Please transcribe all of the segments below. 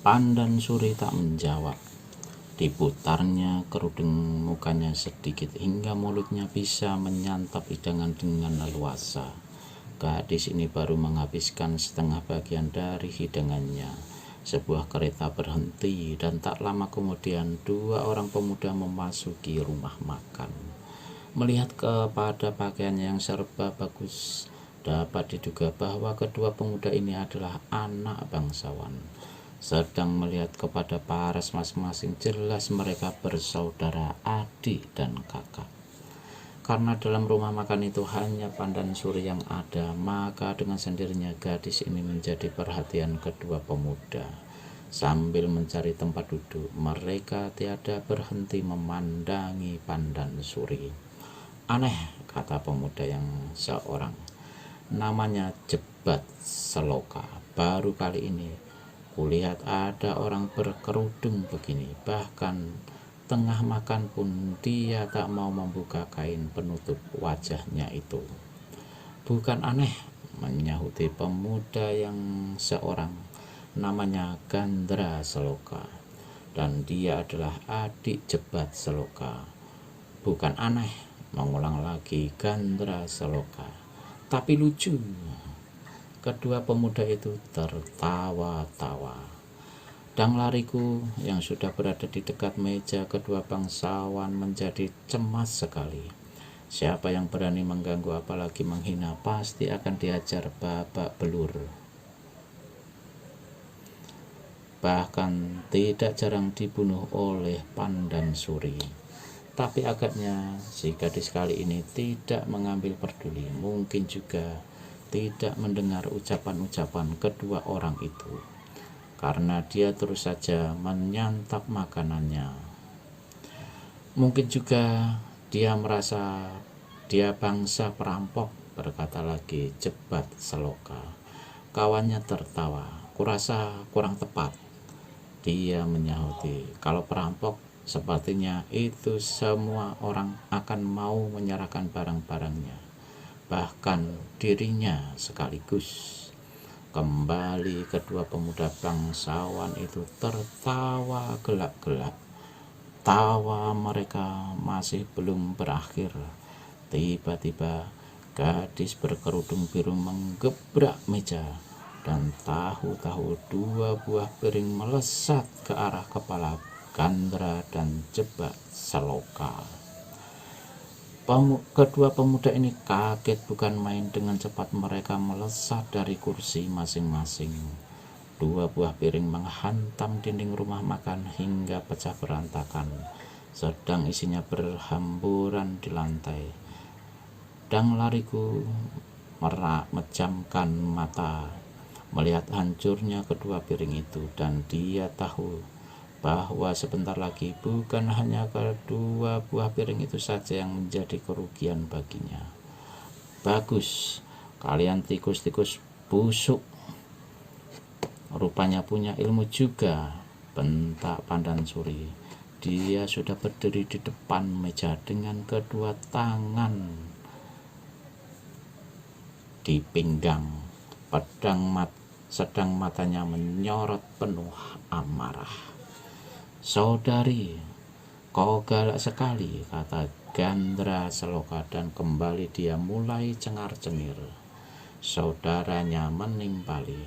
Pandan Suri tak menjawab. Diputarnya kerudung mukanya sedikit hingga mulutnya bisa menyantap hidangan dengan leluasa. Gadis ini baru menghabiskan setengah bagian dari hidangannya. Sebuah kereta berhenti dan tak lama kemudian dua orang pemuda memasuki rumah makan. Melihat kepada pakaiannya yang serba bagus, dapat diduga bahwa kedua pemuda ini adalah anak bangsawan. Sedang melihat kepada paras masing-masing, jelas mereka bersaudara, adik dan kakak. Karena dalam rumah makan itu hanya Pandan Suri yang ada, maka dengan sendirinya gadis ini menjadi perhatian kedua pemuda. Sambil mencari tempat duduk, mereka tiada berhenti memandangi Pandan Suri. Aneh, kata pemuda yang seorang, namanya Jebat Seloka. Baru kali ini kulihat ada orang berkerudung begini. Bahkan tengah makan pun dia tak mau membuka kain penutup wajahnya itu. Bukan aneh, menyahuti pemuda yang seorang, namanya Gandra Seloka, dan dia adalah adik Jebat Seloka. Bukan aneh, mengulang lagi Gandra Seloka, tapi lucu. Kedua pemuda itu tertawa-tawa. Dang lariku yang sudah berada di dekat meja kedua bangsawan menjadi cemas sekali. Siapa yang berani mengganggu apalagi menghina pasti akan diajar babak belur. Bahkan tidak jarang dibunuh oleh Pandan Suri. Tapi agaknya si gadis kali ini tidak mengambil peduli, mungkin juga tidak mendengar ucapan-ucapan kedua orang itu, karena dia terus saja menyantap makanannya. Mungkin juga dia merasa dia bangsa perampok, berkata lagi Jebat Seloka. Kawannya tertawa. Kurasa kurang tepat, dia menyahuti. Kalau perampok, sepertinya itu semua orang akan mau menyerahkan barang-barangnya, bahkan dirinya sekaligus. Kembali kedua pemuda bangsawan itu tertawa gelak-gelak. Tawa mereka masih belum berakhir. Tiba-tiba gadis berkerudung biru menggebrak meja, dan tahu-tahu dua buah piring melesat ke arah kepala Gandra dan Jebat Seloka. Kedua pemuda ini kaget bukan main. Dengan cepat mereka melesat dari kursi masing-masing. Dua buah piring menghantam dinding rumah makan hingga pecah berantakan, sedang isinya berhamburan di lantai. Dang lariku memejamkan mata melihat hancurnya kedua piring itu, dan dia tahu bahwa sebentar lagi bukan hanya kedua buah piring itu saja yang menjadi kerugian baginya. Bagus, kalian tikus-tikus busuk, rupanya punya ilmu juga, bentak Pandan Suri. Dia sudah berdiri di depan meja dengan kedua tangan di pinggang, sedang matanya menyorot penuh amarah. Saudari, kau galak sekali, kata Gandra Seloka, dan kembali dia mulai cengar-cengir. Saudaranya menimpali.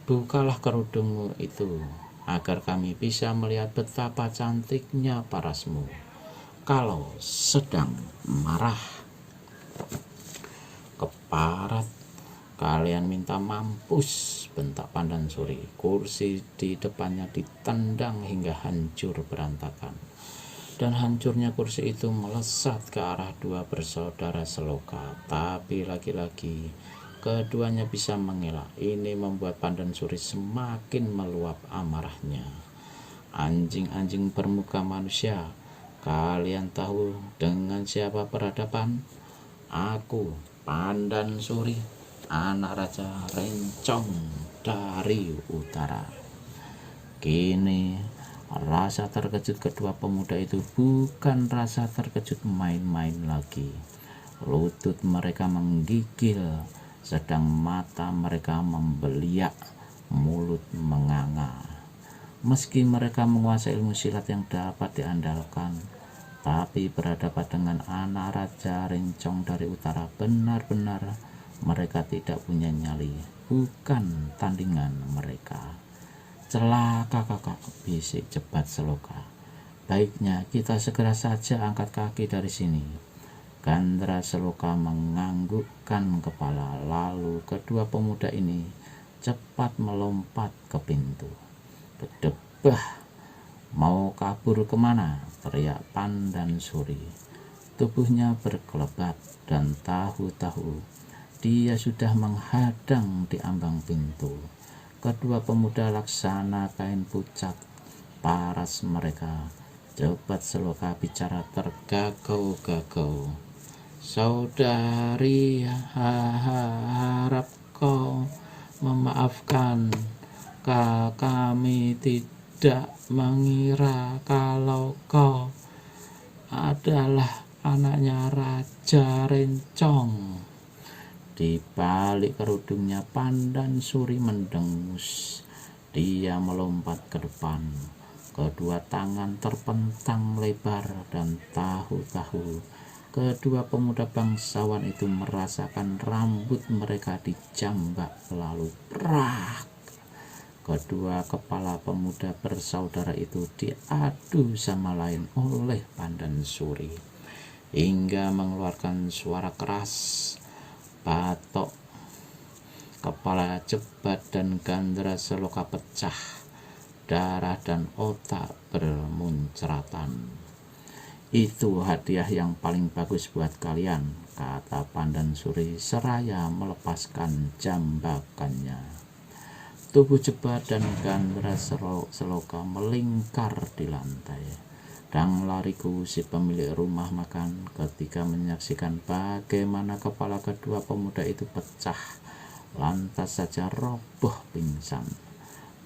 Bukalah kerudungmu itu, agar kami bisa melihat betapa cantiknya parasmu kalau sedang marah. Keparat, kalian minta mampus, bentak Pandan Suri. Kursi di depannya ditendang hingga hancur berantakan, dan hancurnya kursi itu melesat ke arah dua bersaudara Seloka. Tapi lagi-lagi keduanya bisa mengelak. Ini membuat Pandan Suri semakin meluap amarahnya. Anjing-anjing bermuka manusia, kalian tahu dengan siapa berhadapan? Aku, Pandan Suri, anak Raja Rencong dari utara. Kini rasa terkejut kedua pemuda itu bukan rasa terkejut main-main lagi. Lutut mereka menggigil, sedang mata mereka membeliak, mulut menganga. Meski mereka menguasai ilmu silat yang dapat diandalkan, tapi berhadapan dengan anak Raja Rencong dari utara, benar-benar mereka tidak punya nyali, bukan tandingan mereka. Celaka kakak, bisik Jebat Seloka. Baiknya kita segera saja angkat kaki dari sini. Gandra Seloka menganggukkan kepala, lalu kedua pemuda ini cepat melompat ke pintu. Berdebah, mau kabur kemana? Teriak Pandan Suri. Tubuhnya berkelebat dan tahu-tahu dia sudah menghadang di ambang pintu. Kedua pemuda laksana kain pucat paras mereka. Jebat Seloka bicara tergagau-gagau. Saudari, harap kau memaafkan. Kami tidak mengira kalau kau adalah anaknya Raja Rencong. Di balik kerudungnya Pandan Suri mendengus. Dia melompat ke depan. Kedua tangan terpentang lebar dan tahu-tahu kedua pemuda bangsawan itu merasakan rambut mereka dijambak, lalu prak. Kedua kepala pemuda bersaudara itu diadu sama lain oleh Pandan Suri hingga mengeluarkan suara keras. Batok kepala Jebat dan Gandra Seloka pecah, darah dan otak bermuncratan. Itu hadiah yang paling bagus buat kalian, kata Pandan Suri seraya melepaskan jambakannya. Tubuh Jebat dan Gandra Seloka melingkar di lantai. Dang lariku si pemilik rumah makan ketika menyaksikan bagaimana kepala kedua pemuda itu pecah, lantas saja roboh pingsan.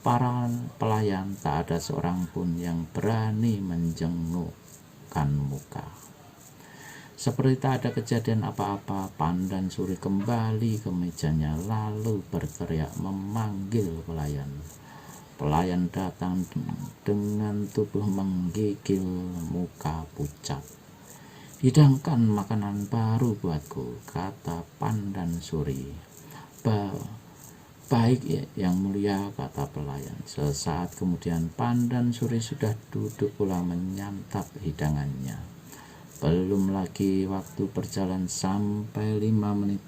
Para pelayan tak ada seorang pun yang berani menjengukkan muka. Seperti tak ada kejadian apa-apa, Pandan Suri kembali ke mejanya lalu berteriak memanggil pelayan. Pelayan datang dengan tubuh menggigil, muka pucat. Hidangkan makanan baru buatku, kata Pandan Suri. Baik ya, yang mulia, kata pelayan. Sesaat kemudian Pandan Suri sudah duduk pula menyantap hidangannya. Belum lagi waktu berjalan sampai 5 menit,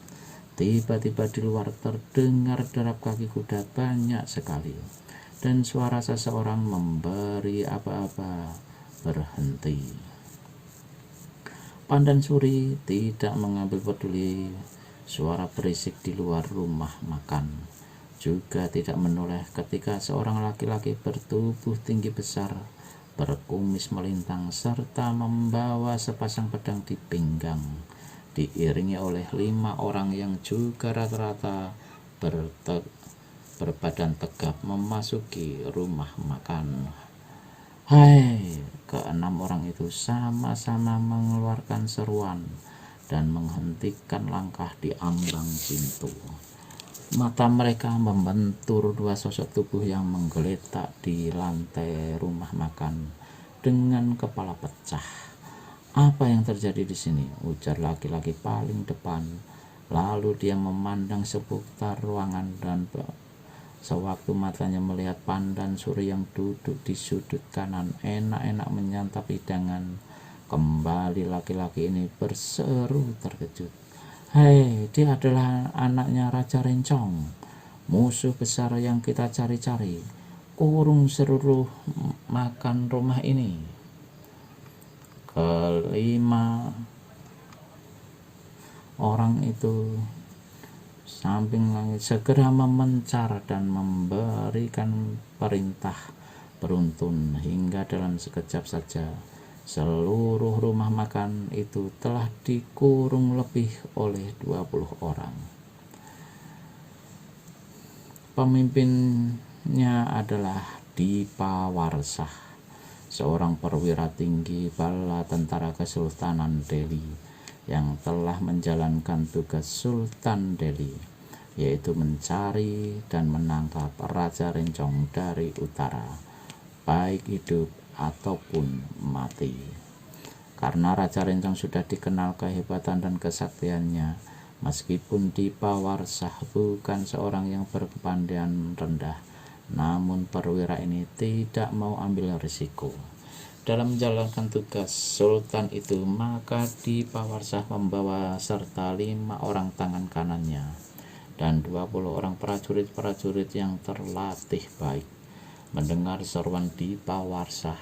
tiba-tiba di luar terdengar derap kaki kuda banyak sekali, dan suara seseorang memberi aba-aba berhenti. Pandan Suri tidak mengambil peduli suara berisik di luar rumah makan, juga tidak menoleh ketika seorang laki-laki bertubuh tinggi besar, berkumis melintang serta membawa sepasang pedang di pinggang, diiringi oleh 5 orang yang juga rata-rata berbadan tegap memasuki rumah makan. Hai, ke-6 orang itu sama-sama mengeluarkan seruan dan menghentikan langkah di ambang pintu. Mata mereka membentur 2 sosok tubuh yang menggeletak di lantai rumah makan dengan kepala pecah. Apa yang terjadi di sini? Ujar laki-laki paling depan. Lalu dia memandang seputar ruangan dan sewaktu matanya melihat Pandan Suri yang duduk di sudut kanan enak-enak menyantap hidangan, kembali laki-laki ini berseru terkejut. Hei, dia adalah anaknya Raja Rencong, musuh besar yang kita cari-cari. Kurung seluruh makan rumah ini. Kelima orang itu samping langit segera memencar dan memberikan perintah beruntun hingga dalam sekejap saja seluruh rumah makan itu telah dikurung lebih oleh 20 orang. Pemimpinnya adalah Dipa Warsah, seorang perwira tinggi bala tentara Kesultanan Delhi yang telah menjalankan tugas Sultan Delhi, yaitu mencari dan menangkap Raja Rencong dari utara. baik hidup ataupun mati. Karena Raja Rencong sudah dikenal kehebatan dan kesaktiannya, meskipun Dipawarsah bukan seorang yang berkepandaian rendah, namun perwira ini tidak mau ambil risiko. Dalam menjalankan tugas Sultan itu, maka Dipawarsah membawa serta 5 orang tangan kanannya dan 20 orang prajurit-prajurit yang terlatih baik. Mendengar seruan Dipawarsah,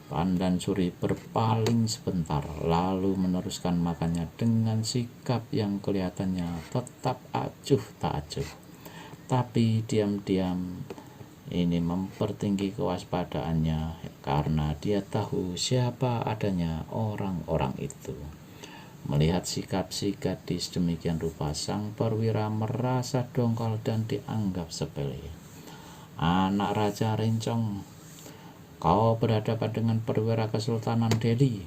Pandansuri berpaling sebentar, lalu meneruskan makannya dengan sikap yang kelihatannya tetap acuh tak acuh, tapi diam-diam ini mempertinggi kewaspadaannya karena dia tahu siapa adanya orang-orang itu. Melihat sikap si gadis demikian rupa, sang perwira merasa dongkol dan dianggap sepele. Anak Raja Rencong, kau berhadapan dengan perwira Kesultanan Delhi.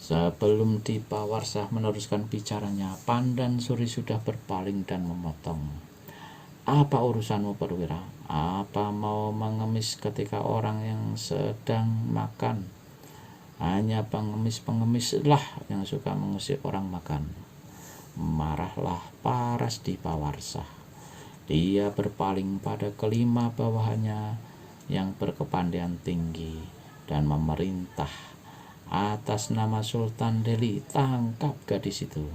Sebelum Dipawarsah meneruskan bicaranya, Pandansuri sudah berpaling dan memotong. Apa urusanmu perwira? Apa mau mengemis ketika orang yang sedang makan? Hanya pengemis-pengemis lah yang suka mengusir orang makan. Marahlah paras Dipawarsah. Dia berpaling pada kelima bawahannya yang berkepandaian tinggi dan memerintah atas nama Sultan Delhi, tangkap gadis itu.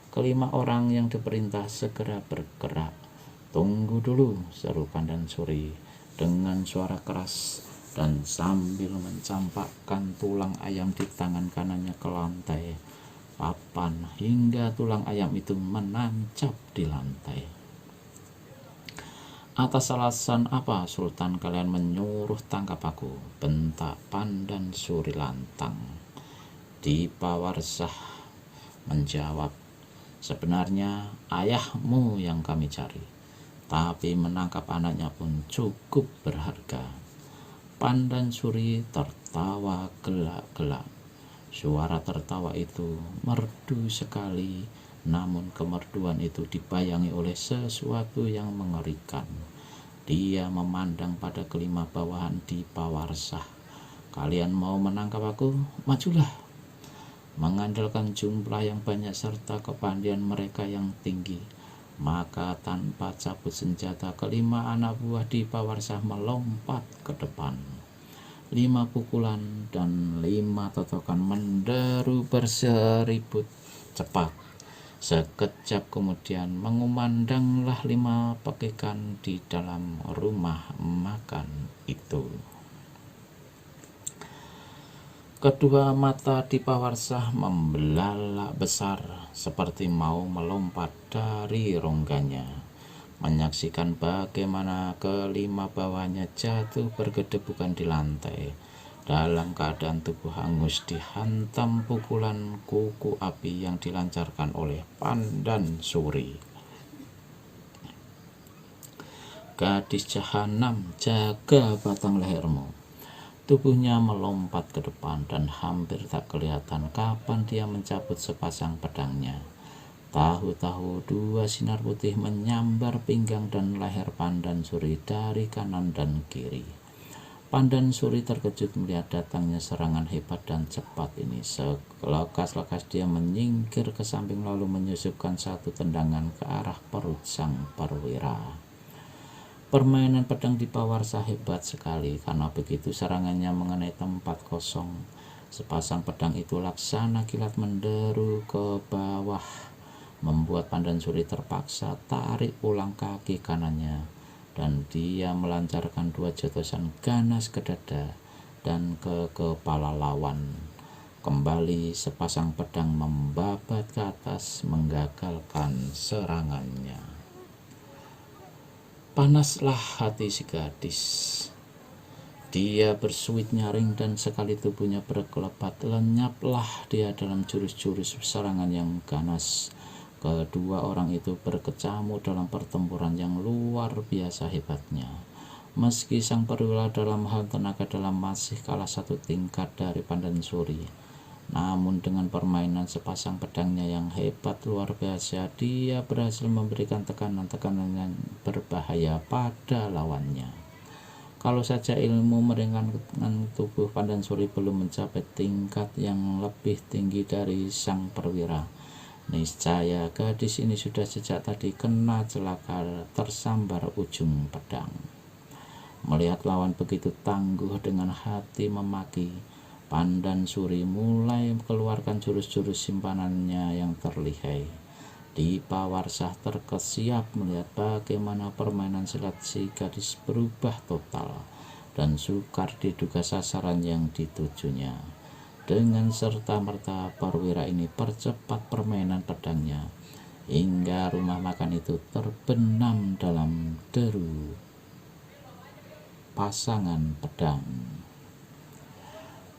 Kelima orang yang diperintah segera bergerak. Tunggu dulu, seru Pandansuri dengan suara keras dan sambil mencampakkan tulang ayam di tangan kanannya ke lantai papan hingga tulang ayam itu menancap di lantai. Atas alasan apa Sultan kalian menyuruh tangkap aku? Bentak Pandansuri lantang. Dipawarsah menjawab, sebenarnya ayahmu yang kami cari, tapi menangkap anaknya pun cukup berharga. Pandansuri tertawa gelak-gelak. Suara tertawa itu merdu sekali, namun kemerduan itu dibayangi oleh sesuatu yang mengerikan. Dia memandang pada kelima bawahan Dipawarsah. Kalian mau menangkap aku? Majulah. Mengandalkan jumlah yang banyak serta kepandaian mereka yang tinggi, maka tanpa cabut senjata, kelima anak buah Dipawarsah melompat ke depan. 5 pukulan dan 5 totokan menderu berseribut cepat. Sekejap kemudian mengumandanglah 5 pekikan di dalam rumah makan itu. Kedua mata Dipawarsah membelalak besar seperti mau melompat dari rongganya, menyaksikan bagaimana kelima bawahnya jatuh bergedebukan di lantai dalam keadaan tubuh hangus dihantam pukulan kuku api yang dilancarkan oleh Pandansuri. Gadis jahanam, jaga batang lehermu. Tubuhnya melompat ke depan dan hampir tak kelihatan kapan dia mencabut sepasang pedangnya. Tahu-tahu 2 sinar putih menyambar pinggang dan leher Pandansuri dari kanan dan kiri. Pandansuri terkejut melihat datangnya serangan hebat dan cepat ini. Selekas-lekas dia menyingkir ke samping lalu menyusupkan 1 tendangan ke arah perut sang perwira. Permainan pedang Dipawarsah hebat sekali, karena begitu serangannya mengenai tempat kosong, sepasang pedang itu laksana kilat menderu ke bawah, membuat Pandansuri terpaksa tarik ulang kaki kanannya, dan dia melancarkan 2 jotosan ganas ke dada dan ke kepala lawan. Kembali sepasang pedang membabat ke atas menggagalkan serangannya. Panaslah hati si gadis. Dia bersuit nyaring dan sekali tubuhnya berkelebat, lenyaplah dia dalam jurus-jurus serangan yang ganas. Kedua orang itu berkecamuk dalam pertempuran yang luar biasa hebatnya. Meski sang perwira dalam hal tenaga dalam masih kalah 1 tingkat dari Pandansuri, Namun dengan permainan sepasang pedangnya yang hebat luar biasa, dia berhasil memberikan tekanan-tekanan yang berbahaya pada lawannya. Kalau saja ilmu meringankan tubuh Pandansuri belum mencapai tingkat yang lebih tinggi dari sang perwira, niscaya gadis ini sudah sejak tadi kena celaka tersambar ujung pedang. Melihat lawan begitu tangguh, dengan hati memaki, Pandansuri mulai mengeluarkan jurus-jurus simpanannya yang terlihai. Dipawarsah terkesiap melihat bagaimana permainan silat si gadis berubah total dan sukar diduga sasaran yang ditujunya. Dengan serta-merta perwira ini percepat permainan pedangnya hingga rumah makan itu terbenam dalam deru pasangan pedang.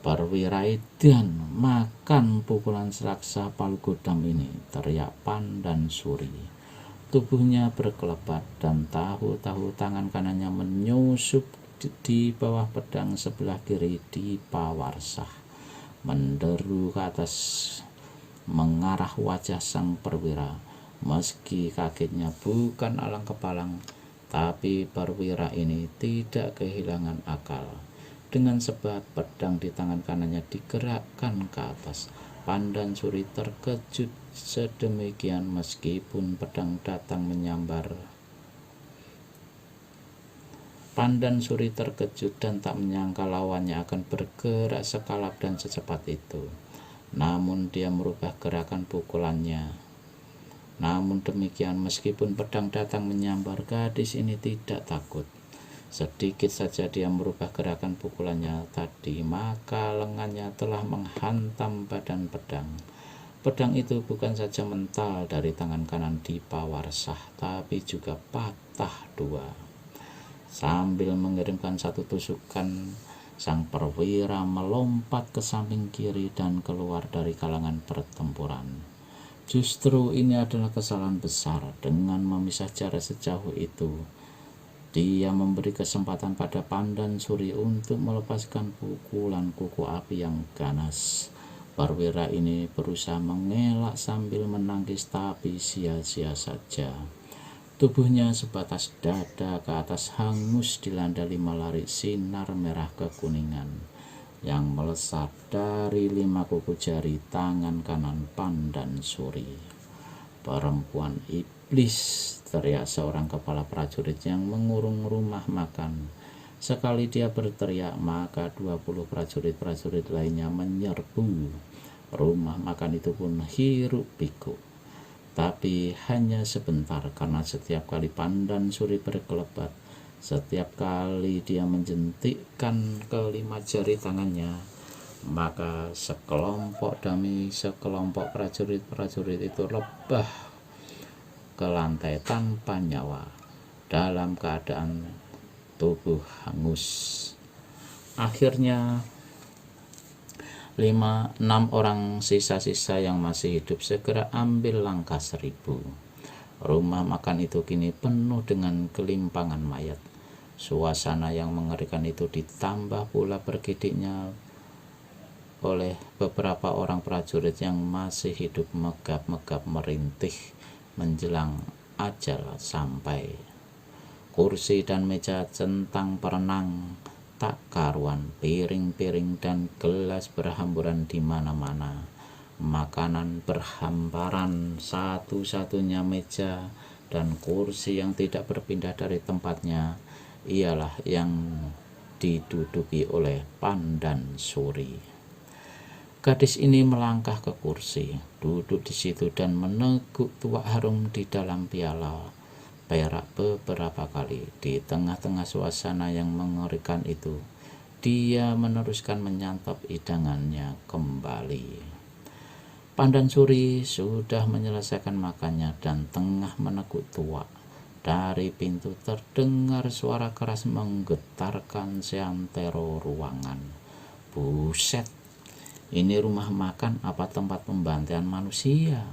Perwira edan makan pukulan seraksa palu godam ini, teriak Pandansuri. Tubuhnya berkelebat dan tahu-tahu tangan kanannya menyusup di bawah pedang sebelah kiri Dipawarsah, menderu ke atas mengarah wajah sang perwira. Meski kagetnya bukan alang kepalang, tapi perwira ini tidak kehilangan akal. Dengan sebat pedang di tangan kanannya digerakkan ke atas. Pandansuri terkejut sedemikian meskipun pedang datang menyambar. Pandansuri terkejut dan tak menyangka lawannya akan bergerak sekalap dan secepat itu. Namun dia merubah gerakan pukulannya. Namun demikian, meskipun pedang datang menyambar, gadis ini tidak takut. Sedikit saja dia merubah gerakan pukulannya tadi, maka lengannya telah menghantam badan pedang. Pedang itu bukan saja mental dari tangan kanan Dipawarsah, tapi juga patah dua. Sambil mengirimkan satu tusukan, sang perwira melompat ke samping kiri dan keluar dari kalangan pertempuran. Justru ini adalah kesalahan besar. Dengan memisah jarak sejauh itu, dia memberi kesempatan pada Pandansuri untuk melepaskan pukulan kuku api yang ganas. Perwira ini berusaha mengelak sambil menangkis, tapi sia-sia saja. Tubuhnya sebatas dada ke atas hangus dilanda 5 lari sinar merah kekuningan yang melesat dari 5 kuku jari tangan kanan Pandansuri. Perempuan iblis, teriak seorang kepala prajurit yang mengurung rumah makan. Sekali dia berteriak, maka 20 prajurit-prajurit lainnya menyerbu. Rumah makan itu pun hiruk pikuk. Tapi hanya sebentar, karena setiap kali Pandansuri berkelebat, setiap kali dia menjentikkan kelima jari tangannya, maka sekelompok demi sekelompok prajurit-prajurit itu rebah ke lantai tanpa nyawa dalam keadaan tubuh hangus. Akhirnya 5-6 orang sisa-sisa yang masih hidup segera ambil langkah 1000. Rumah makan itu kini penuh dengan kelimpangan mayat. Suasana yang mengerikan itu ditambah pula bergediknya oleh beberapa orang prajurit yang masih hidup megap-megap merintih menjelang ajal sampai. Kursi dan meja centang perenang tak karuan, piring-piring dan gelas berhamburan di mana-mana. Makanan berhambaran, satu-satunya meja dan kursi yang tidak berpindah dari tempatnya ialah yang diduduki oleh Pandansuri. Gadis ini melangkah ke kursi, duduk di situ dan meneguk tuak harum di dalam piala perak beberapa kali. Di tengah-tengah suasana yang mengerikan itu, dia meneruskan menyantap hidangannya kembali. Pandansuri sudah menyelesaikan makannya dan tengah meneguk tuak. Dari pintu terdengar suara keras menggetarkan seantero ruangan. Buset, ini rumah makan apa tempat pembantaian manusia?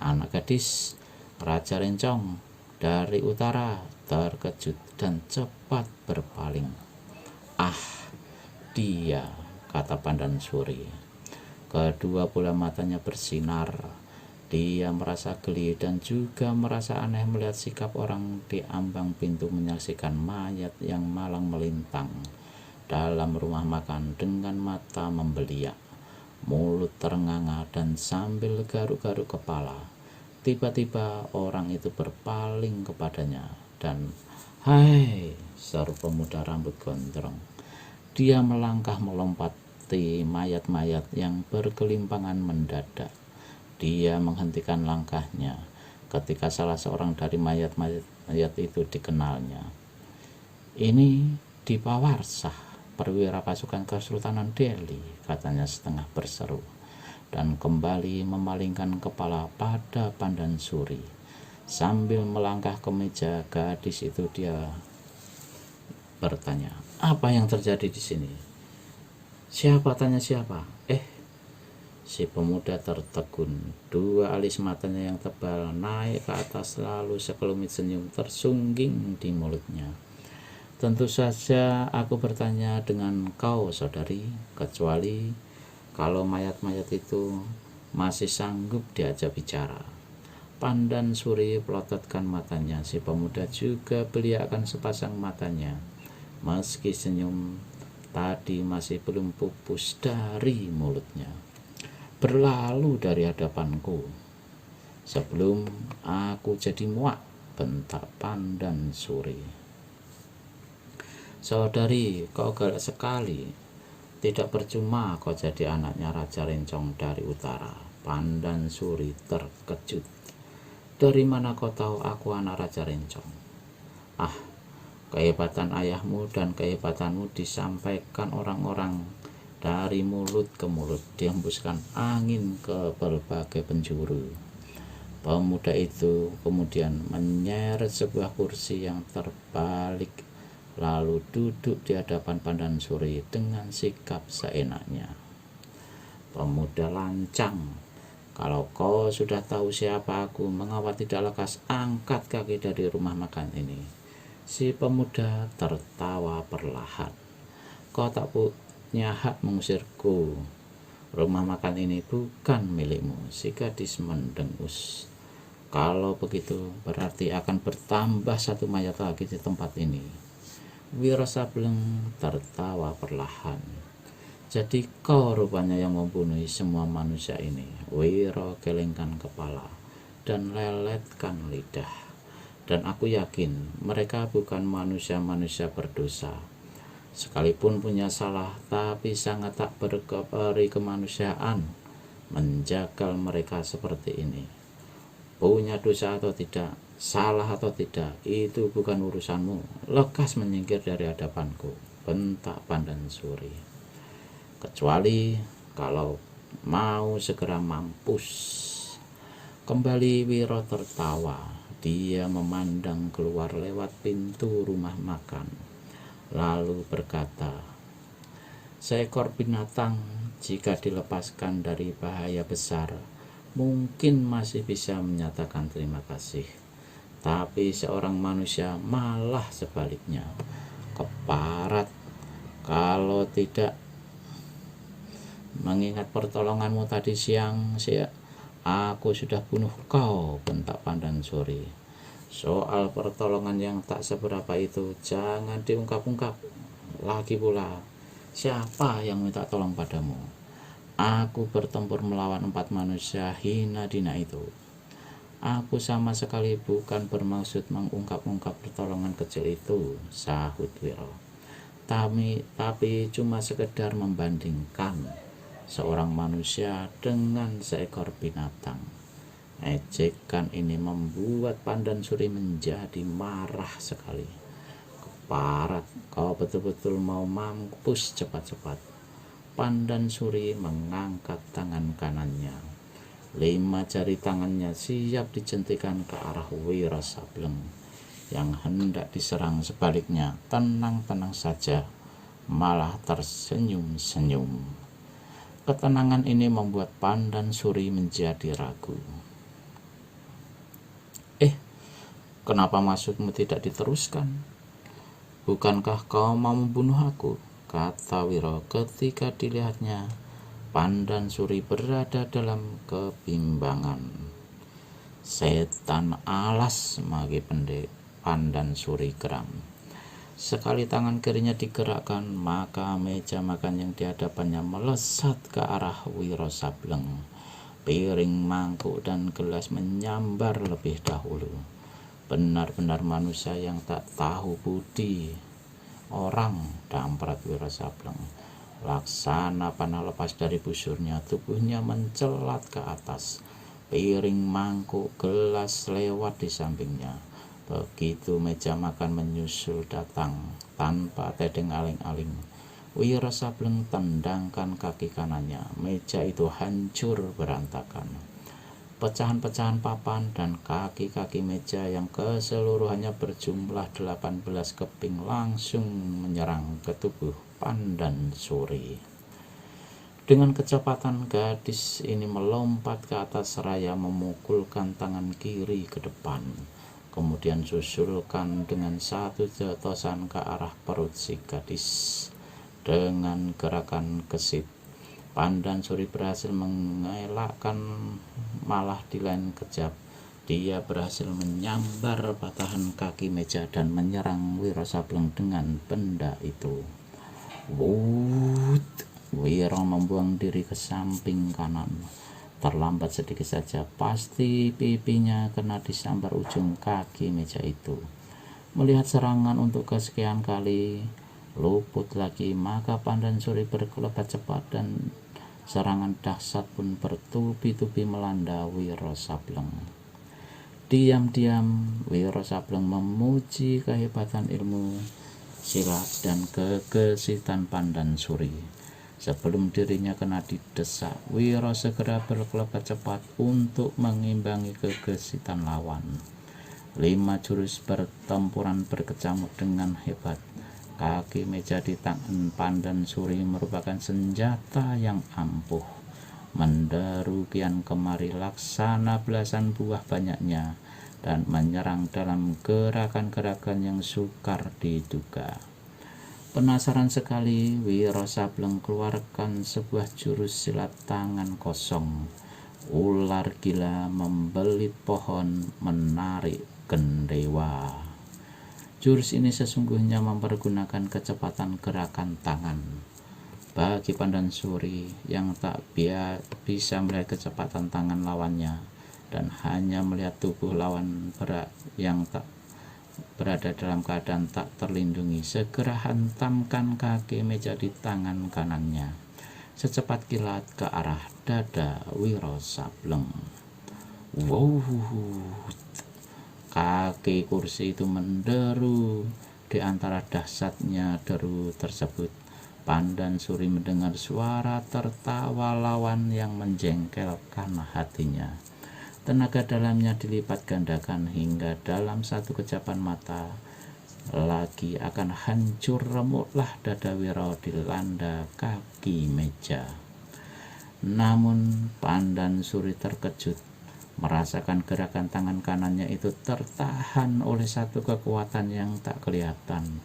Anak gadis Raja Rencong dari utara terkejut dan cepat berpaling. Ah, dia, kata Pandansuri. Kedua bola matanya bersinar. Dia merasa geli dan juga merasa aneh melihat sikap orang di ambang pintu menyaksikan mayat yang malang melintang dalam rumah makan dengan mata membeliak, mulut ternganga dan sambil garuk-garuk kepala. Tiba-tiba orang itu berpaling kepadanya dan, "Hai!" seru pemuda rambut gondrong. Dia melangkah melompati mayat-mayat yang bergelimpangan mendadak. Dia menghentikan langkahnya ketika salah seorang dari mayat-mayat itu dikenalnya. "Ini Dipa Warsah, perwira pasukan Kesultanan Delhi," katanya setengah berseru, dan kembali memalingkan kepala pada Pandan Suri. Sambil melangkah ke meja gadis itu, dia bertanya, "Apa yang terjadi di sini?" "Siapa?" tanya siapa. Si pemuda tertegun. Dua alis matanya yang tebal naik ke atas, lalu sekelumit senyum tersungging di mulutnya. "Tentu saja aku bertanya dengan kau, saudari, kecuali kalau mayat-mayat itu masih sanggup diajak bicara." Pandan Suri pelototkan matanya. Si pemuda juga beliakkan sepasang matanya, meski senyum tadi masih belum pupus dari mulutnya. "Berlalu dari hadapanku sebelum aku jadi muak," bentak Pandan Suri. "Saudari, kau galak sekali. Tidak percuma kau jadi anaknya Raja Rencong dari utara." Pandan Suri terkejut. "Dari mana kau tahu aku anak Raja Rencong?" "Ah, kehebatan ayahmu dan kehebatanmu disampaikan orang-orang dari mulut ke mulut, dihembuskan angin ke berbagai penjuru." Pemuda itu kemudian menyeret sebuah kursi yang terbalik, lalu duduk di hadapan Pandan Suri dengan sikap seenaknya. "Pemuda lancang, kalau kau sudah tahu siapa aku, mengapa tidak lekas angkat kaki dari rumah makan ini?" Si pemuda tertawa perlahan. "Kau tak punya hak mengusirku. Rumah makan ini bukan milikmu." Si gadis mendengus. "Kalau begitu berarti akan bertambah satu mayat lagi di tempat ini." Wiro Sableng tertawa perlahan. "Jadi kau rupanya yang membunuh semua manusia ini?" Wiro gelengkan kepala dan leletkan lidah. "Dan aku yakin mereka bukan manusia-manusia berdosa. Sekalipun punya salah, tapi sangat tak berperi kemanusiaan menjagal mereka seperti ini. Punya dosa atau tidak, salah atau tidak, itu bukan urusanmu. Lekas menyingkir dari hadapanku," bentak Pandan Suri. "Kecuali kalau mau segera mampus." Kembali Wiro tertawa. Dia memandang keluar lewat pintu rumah makan, lalu berkata, "Seekor binatang jika dilepaskan dari bahaya besar mungkin masih bisa menyatakan terima kasih. Tapi seorang manusia malah sebaliknya. Keparat kalau tidak. Mengingat pertolonganmu tadi siang, aku sudah bunuh kau," bentak Pandan Suri. "Soal pertolongan yang tak seberapa itu jangan diungkap-ungkap. Lagi pula, siapa yang minta tolong padamu? Aku bertempur melawan 4 manusia hina dina itu. Aku sama sekali bukan bermaksud mengungkap-ungkap pertolongan kecil itu," sahut Wiro. Tapi cuma sekedar membandingkan seorang manusia dengan seekor binatang." Ejekan ini membuat Pandan Suri menjadi marah sekali. "Keparat, kau betul-betul mau mampus cepat-cepat." Pandan Suri mengangkat tangan kanannya. 5 jari tangannya siap dijentikan ke arah Wiro Sableng yang hendak diserang. Sebaliknya, tenang-tenang saja, malah tersenyum-senyum. Ketenangan ini membuat Pandan Suri menjadi ragu. Kenapa maksudmu tidak diteruskan? Bukankah kau mau membunuh aku?" kata Wiro ketika dilihatnya Pandan Suri berada dalam kebimbangan. Setan alas magi Pandan Suri geram. Sekali tangan kirinya digerakkan, maka meja makan yang di hadapannya melesat ke arah Wiro Sableng. Piring, mangkuk, dan gelas menyambar lebih dahulu. Benar-benar manusia yang tak tahu budi. Orang, damprat Wiro Sableng. Laksana panah lepas dari busurnya, tubuhnya mencelat ke atas. Piring, mangkuk, gelas lewat di sampingnya. Begitu meja makan menyusul datang tanpa tedeng aling-aling, Wiro Sableng tendangkan kaki kanannya. Meja itu hancur berantakan. Pecahan-pecahan papan dan kaki-kaki meja yang keseluruhannya berjumlah 18 keping langsung menyerang ke tubuh Pandan Suri. Dengan kecepatan gadis ini melompat ke atas seraya memukulkan tangan kiri ke depan, kemudian susulkan dengan satu jotosan ke arah perut si gadis. Dengan gerakan gesit, Pandan Suri berhasil mengelakkan, malah di lain kejap dia berhasil menyambar patahan kaki meja dan menyerang Wiro Sableng dengan benda itu. Wut! Wiro membuang diri ke samping kanan. Terlambat sedikit saja, pasti pipinya kena disambar ujung kaki meja itu. Melihat serangan untuk kesekian kali luput lagi, maka Pandan Suri berkelebat cepat dan serangan dahsyat pun bertubi-tubi melanda Wiro Sableng. Diam-diam Wiro Sableng memuji kehebatan ilmu silat dan kegesitan Pandan Suri. Sebelum dirinya kena didesak, Wiro segera berkelebat cepat untuk mengimbangi kegesitan lawan. 5 jurus pertempuran berkecamuk dengan hebat. Kaki meja di tangan Pandan Suri merupakan senjata yang ampuh. Menderu kian kemari laksana belasan buah banyaknya dan menyerang dalam gerakan-gerakan yang sukar diduga. Penasaran sekali, Wiro Sableng keluarkan sebuah jurus silat tangan kosong. Ular gila membelit pohon, menarik gendewa. Jurus ini sesungguhnya mempergunakan kecepatan gerakan tangan. Bagi Pandan Suri yang tak bisa melihat kecepatan tangan lawannya dan hanya melihat tubuh lawan yang tak berada dalam keadaan tak terlindungi, segera hantamkan kaki meja di tangan kanannya secepat kilat ke arah dada Wiro Sableng. Wow! Kaki kursi itu menderu. Di antara dahsyatnya deru tersebut, Pandan Suri mendengar suara tertawa lawan yang menjengkelkan hatinya. Tenaga dalamnya dilipat gandakan hingga dalam satu kejapan mata lagi akan hancur remuklah dada Wiro dilanda kaki meja. Namun Pandan Suri terkejut merasakan gerakan tangan kanannya itu tertahan oleh satu kekuatan yang tak kelihatan,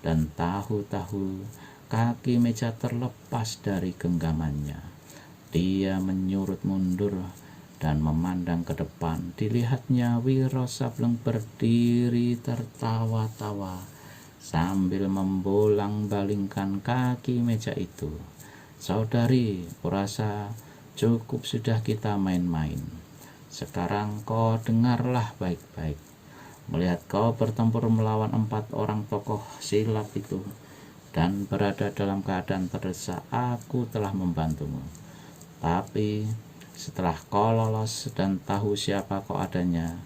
dan tahu-tahu kaki meja terlepas dari genggamannya. Dia menyurut mundur dan memandang ke depan. Dilihatnya Wiro Sableng berdiri tertawa-tawa sambil membolang-balingkan kaki meja itu. Saudari, kurasa cukup sudah kita main-main. Sekarang kau dengarlah baik-baik. Melihat kau bertempur melawan 4 orang tokoh silat itu dan berada dalam keadaan terdesak, aku telah membantumu. Tapi setelah kau lolos dan tahu siapa kau adanya,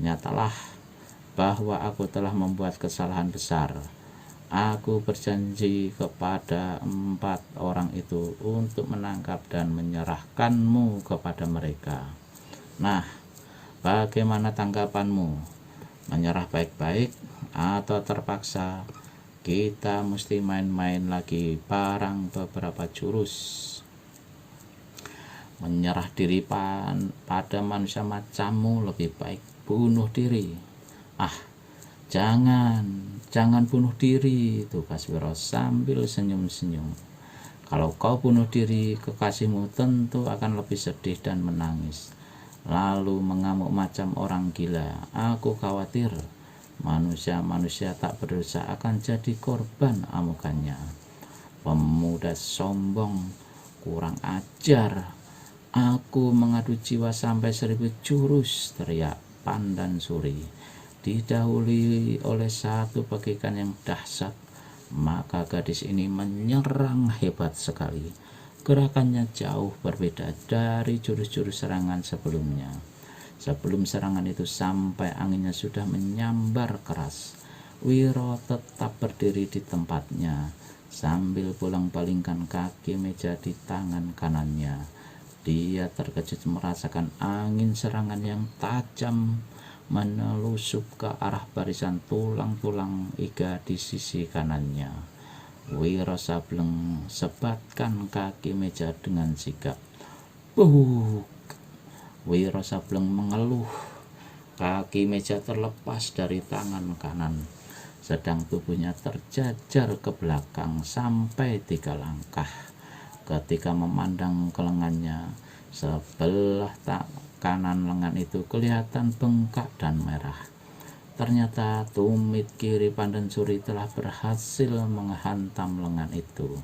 nyatalah bahwa aku telah membuat kesalahan besar. Aku berjanji kepada 4 orang itu untuk menangkap dan menyerahkanmu kepada mereka. Nah, bagaimana tanggapanmu? Menyerah baik-baik atau terpaksa kita mesti main-main lagi barang beberapa jurus? Menyerah diri pada manusia macammu lebih baik bunuh diri. Ah, jangan bunuh diri, tugas Wiro sambil senyum-senyum. Kalau kau bunuh diri, kekasihmu tentu akan lebih sedih dan menangis, lalu mengamuk macam orang gila. Aku khawatir manusia-manusia tak berdosa akan jadi korban amukannya. Pemuda sombong, kurang ajar. Aku mengadu jiwa sampai 1000 jurus, teriak Pandan Suri. Didahului oleh satu bagikan yang dahsyat, maka gadis ini menyerang hebat sekali. Gerakannya jauh berbeda dari jurus-jurus serangan sebelumnya. Sebelum serangan itu sampai, anginnya sudah menyambar keras. Wiro tetap berdiri di tempatnya sambil pulang-palingkan kaki meja di tangan kanannya. Dia terkejut merasakan angin serangan yang tajam menelusup ke arah barisan tulang-tulang iga di sisi kanannya. Wiro Sableng sebatkan kaki meja dengan sigap. Buk! Wiro Sableng mengeluh. Kaki meja terlepas dari tangan kanan, sedang tubuhnya terjajar ke belakang sampai 3 langkah. Ketika memandang ke lengannya, sebelah kanan lengan itu kelihatan bengkak dan merah. Ternyata tumit kiri Pandan Suri telah berhasil menghantam lengan itu.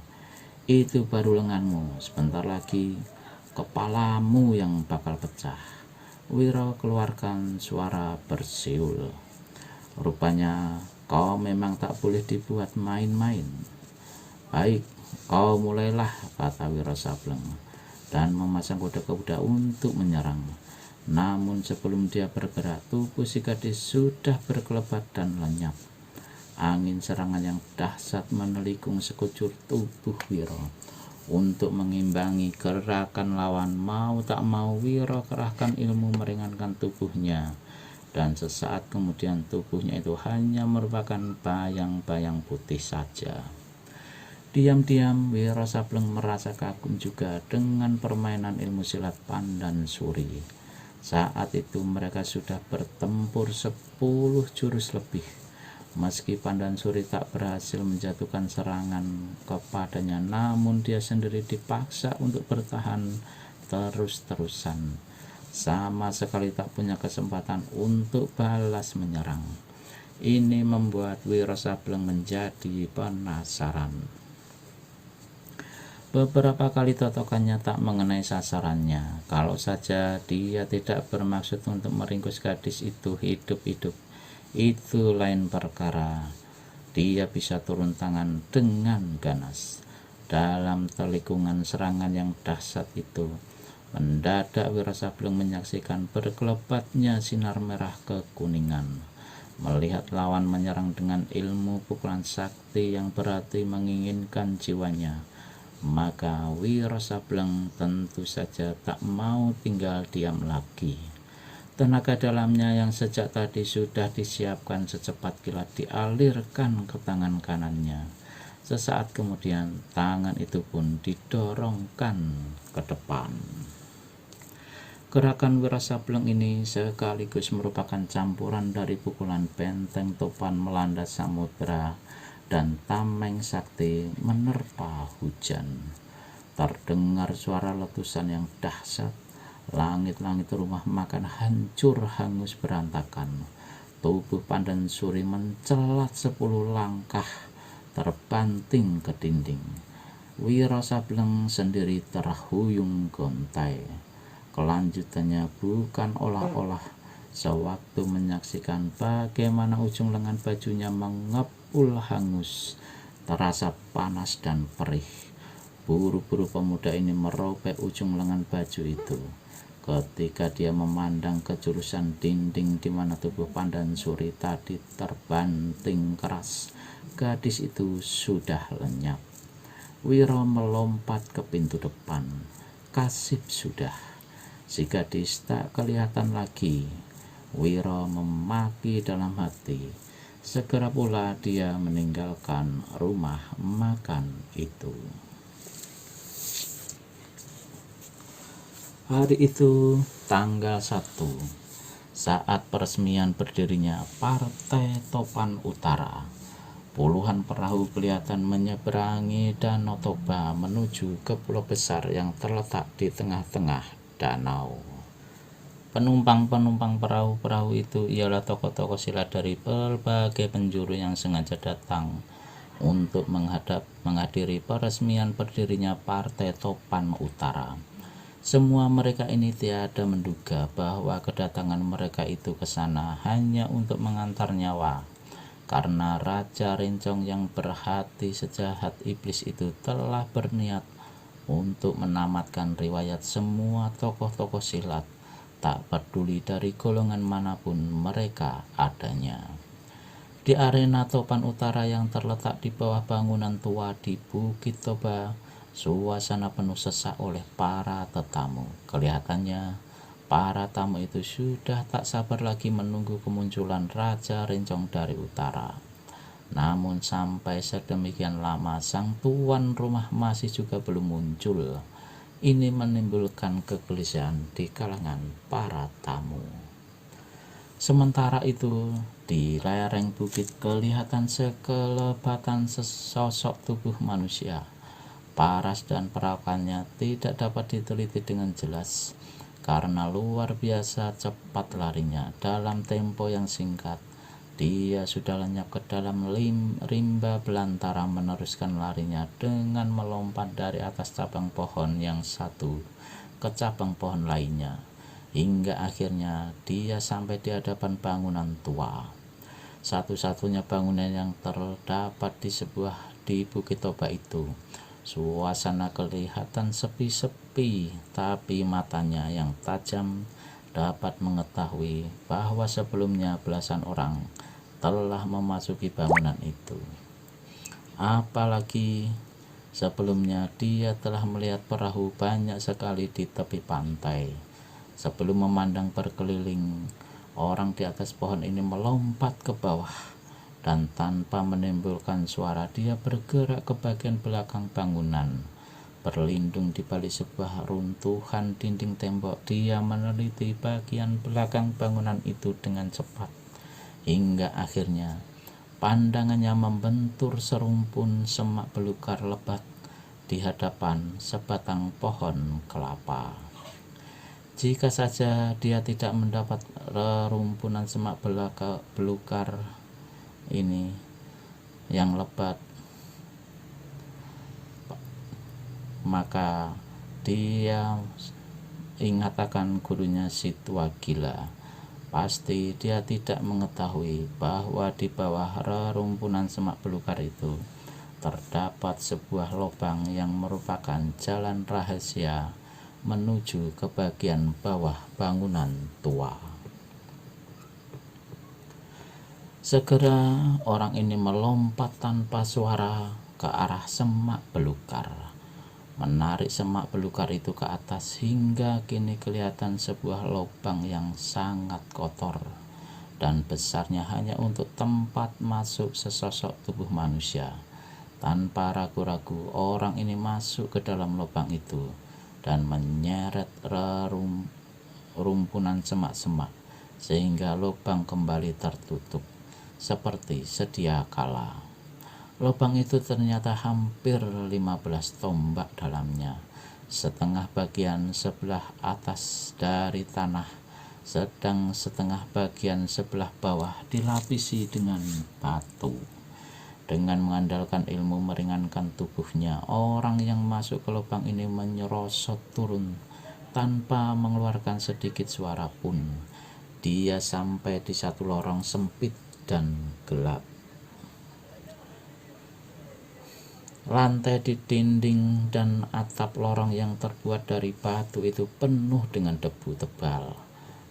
Itu baru lenganmu, sebentar lagi kepalamu yang bakal pecah. Wiro keluarkan suara bersiul. Rupanya kau memang tak boleh dibuat main-main. Baik, kau mulailah, kata Wiro Sableng, dan memasang kuda-kuda untuk menyerang. Namun sebelum dia bergerak, tubuh si gadis sudah berkelebat dan lenyap. Angin serangan yang dahsyat menelikung sekujur tubuh Wiro. Untuk mengimbangi gerakan lawan, mau tak mau Wiro kerahkan ilmu meringankan tubuhnya. Dan sesaat kemudian tubuhnya itu hanya merupakan bayang-bayang putih saja. Diam-diam Wiro Sableng merasa kagum juga dengan permainan ilmu silat Pandan Suri. Saat itu mereka sudah bertempur 10 jurus lebih. Meski Pandan Suri tak berhasil menjatuhkan serangan kepadanya, namun dia sendiri dipaksa untuk bertahan terus-terusan. Sama sekali tak punya kesempatan untuk balas menyerang. Ini membuat Wiro Sableng menjadi penasaran. Beberapa kali totokannya tak mengenai sasarannya. Kalau saja dia tidak bermaksud untuk meringkus gadis itu hidup-hidup, itu lain perkara. Dia bisa turun tangan dengan ganas. Dalam telikungan serangan yang dahsyat itu, mendadak Wiro Sableng menyaksikan berkelebatnya sinar merah kekuningan. Melihat lawan menyerang dengan ilmu pukulan sakti yang berarti menginginkan jiwanya, maka Wiro Sableng tentu saja tak mau tinggal diam lagi. Tenaga dalamnya yang sejak tadi sudah disiapkan secepat kilat dialirkan ke tangan kanannya. Sesaat kemudian tangan itu pun didorongkan ke depan. Gerakan Wiro Sableng ini sekaligus merupakan campuran dari pukulan benteng topan melanda samudra dan tameng sakti menerpa hujan. Terdengar suara letusan yang dahsyat. Langit-langit rumah makan hancur hangus berantakan. Tubuh Pandan Suri mencelat 10 langkah, terbanting ke dinding. Wiro Sableng sendiri terhuyung gontai. Kelanjutannya bukan olah-olah. Sewaktu menyaksikan bagaimana ujung lengan bajunya mengepul hangus, terasa panas dan perih. Buru-buru pemuda ini merobek ujung lengan baju itu. Ketika dia memandang ke jurusan dinding di mana tubuh Pandan Suri tadi terbanting keras, gadis itu sudah lenyap. Wiro melompat ke pintu depan. Kasip sudah. Si gadis tak kelihatan lagi. Wiro memaki dalam hati. Segera pula dia meninggalkan rumah makan itu. Hari itu tanggal 1, saat peresmian berdirinya Partai Topan Utara. Puluhan perahu kelihatan menyeberangi Danau Toba menuju ke pulau besar yang terletak di tengah-tengah danau. Penumpang-penumpang perahu-perahu itu ialah tokoh-tokoh silat dari berbagai penjuru yang sengaja datang untuk menghadiri peresmian berdirinya Partai Topan Utara. Semua mereka ini tiada menduga bahwa kedatangan mereka itu ke sana hanya untuk mengantar nyawa, karena Raja Rencong yang berhati sejahat iblis itu telah berniat untuk menamatkan riwayat semua tokoh-tokoh silat, tak peduli dari golongan manapun mereka adanya. Di arena Topan Utara yang terletak di bawah bangunan tua di Bukit Toba, suasana penuh sesak oleh para tetamu. Kelihatannya para tamu itu sudah tak sabar lagi menunggu kemunculan Raja Rencong dari utara. Namun sampai sedemikian lama sang tuan rumah masih juga belum muncul. Ini menimbulkan kegelisahan di kalangan para tamu. Sementara itu, di lereng bukit kelihatan sekelebatan sesosok tubuh manusia. Paras dan perawakannya tidak dapat diteliti dengan jelas, karena luar biasa cepat larinya. Dalam tempo yang singkat, dia sudah lenyap ke dalam rimba belantara, meneruskan larinya dengan melompat dari atas cabang pohon yang satu ke cabang pohon lainnya, hingga akhirnya dia sampai di hadapan bangunan tua. Satu-satunya bangunan yang terdapat di Bukit Toba itu. Suasana kelihatan sepi-sepi, tapi matanya yang tajam dapat mengetahui bahwa sebelumnya belasan orang telah memasuki bangunan itu. Apalagi sebelumnya dia telah melihat perahu banyak sekali di tepi pantai. Sebelum memandang berkeliling, orang di atas pohon ini melompat ke bawah, dan tanpa menimbulkan suara dia bergerak ke bagian belakang bangunan. Berlindung di balik sebuah runtuhan dinding tembok, dia meneliti bagian belakang bangunan itu dengan cepat, hingga akhirnya pandangannya membentur serumpun semak belukar lebat di hadapan sebatang pohon kelapa. Jika saja dia tidak mendapat rerumpunan semak belukar ini yang lebat, maka dia ingat akan gurunya si tua gila. Pasti dia tidak mengetahui bahwa di bawah rerumpunan semak belukar itu terdapat sebuah lubang yang merupakan jalan rahasia menuju ke bagian bawah bangunan tua. Segera orang ini melompat tanpa suara ke arah semak belukar, menarik semak belukar itu ke atas hingga kini kelihatan sebuah lubang yang sangat kotor dan besarnya hanya untuk tempat masuk sesosok tubuh manusia. Tanpa ragu-ragu orang ini masuk ke dalam lubang itu dan menyeret rumpunan semak-semak sehingga lubang kembali tertutup seperti sedia kala. Lubang itu ternyata hampir 15 tombak dalamnya. Setengah bagian sebelah atas dari tanah, sedang setengah bagian sebelah bawah dilapisi dengan batu. Dengan mengandalkan ilmu meringankan tubuhnya, orang yang masuk ke lubang ini menyerosot turun tanpa mengeluarkan sedikit suara pun. Dia sampai di satu lorong sempit dan gelap. Lantai di dinding dan atap lorong yang terbuat dari batu itu penuh dengan debu tebal.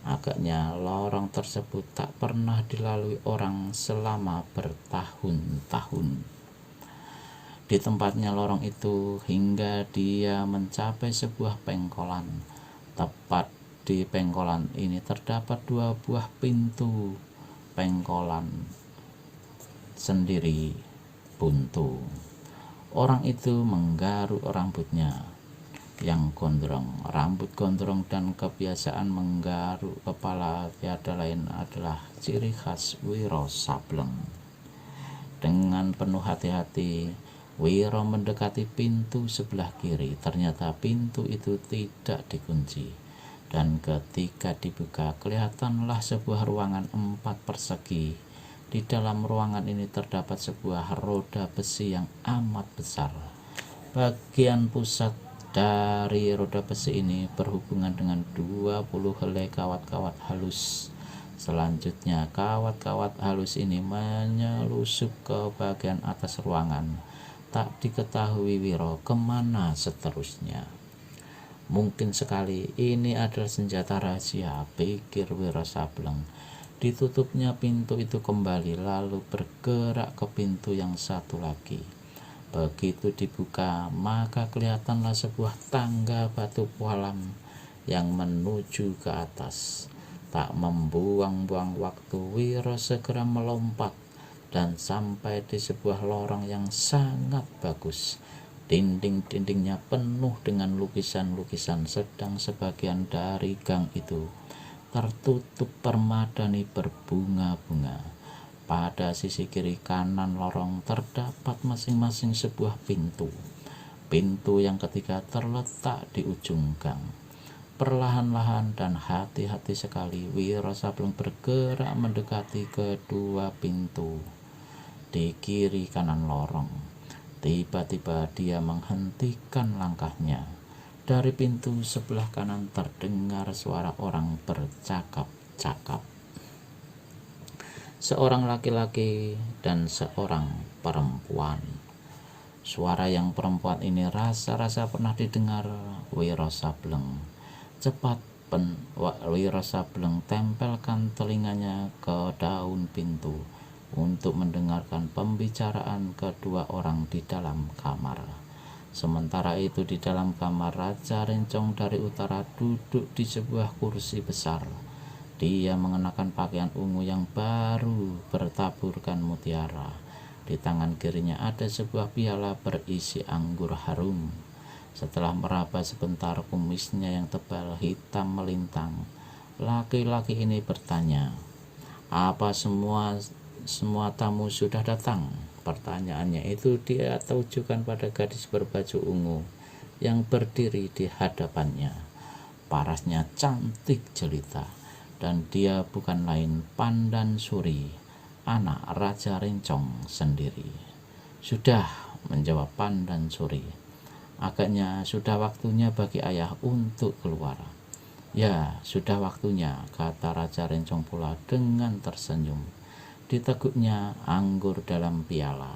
Agaknya lorong tersebut tak pernah dilalui orang selama bertahun-tahun. Di tempatnya lorong itu hingga dia mencapai sebuah pengkolan. Tepat di pengkolan ini terdapat 2 buah pintu pengkolan sendiri buntu. Orang itu menggaruk rambutnya yang gondrong. Rambut gondrong dan kebiasaan menggaruk kepala tiada lain adalah ciri khas Wiro Sableng. Dengan penuh hati-hati, Wiro mendekati pintu sebelah kiri. Ternyata pintu itu tidak dikunci. Dan ketika dibuka, kelihatanlah sebuah ruangan 4 persegi. Di dalam ruangan ini terdapat sebuah roda besi yang amat besar. Bagian pusat dari roda besi ini berhubungan dengan 20 helai kawat-kawat halus. Selanjutnya, kawat-kawat halus ini menyelusup ke bagian atas ruangan. Tak diketahui Wiro kemana seterusnya. Mungkin sekali ini adalah senjata rahasia, pikir Wiro Sableng. Ditutupnya pintu itu kembali, lalu bergerak ke pintu yang satu lagi. Begitu dibuka, maka kelihatanlah sebuah tangga batu pualam yang menuju ke atas. Tak membuang-buang waktu, Wiro segera melompat dan sampai di sebuah lorong yang sangat bagus. Dinding-dindingnya penuh dengan lukisan-lukisan, sedang sebagian dari gang itu tertutup permadani berbunga-bunga. Pada sisi kiri kanan lorong terdapat masing-masing sebuah pintu. Pintu yang ketiga terletak di ujung gang. Perlahan-lahan dan hati-hati sekali, Wiro Sableng bergerak mendekati kedua pintu di kiri kanan lorong. Tiba-tiba dia menghentikan langkahnya. Dari pintu sebelah kanan terdengar suara orang bercakap-cakap. Seorang laki-laki dan seorang perempuan. Suara yang perempuan ini rasa-rasa pernah didengar Wiro Sableng. Cepat Wiro Sableng tempelkan telinganya ke daun pintu untuk mendengarkan pembicaraan kedua orang di dalam kamar. Sementara itu di dalam kamar, Raja Rencong dari utara duduk di sebuah kursi besar. Dia mengenakan pakaian ungu yang baru bertaburkan mutiara. Di tangan kirinya ada sebuah piala berisi anggur harum. Setelah meraba sebentar kumisnya yang tebal hitam melintang, laki-laki ini bertanya, "Apa semua tamu sudah datang?" Pertanyaannya itu dia tujukan pada gadis berbaju ungu yang berdiri di hadapannya. Parasnya cantik jelita, dan dia bukan lain Pandan Suri, anak Raja Rencong sendiri. "Sudah," menjawab Pandan Suri. "Agaknya sudah waktunya bagi ayah untuk keluar." "Ya, sudah waktunya," kata Raja Rencong pula dengan tersenyum. Diteguknya anggur dalam piala.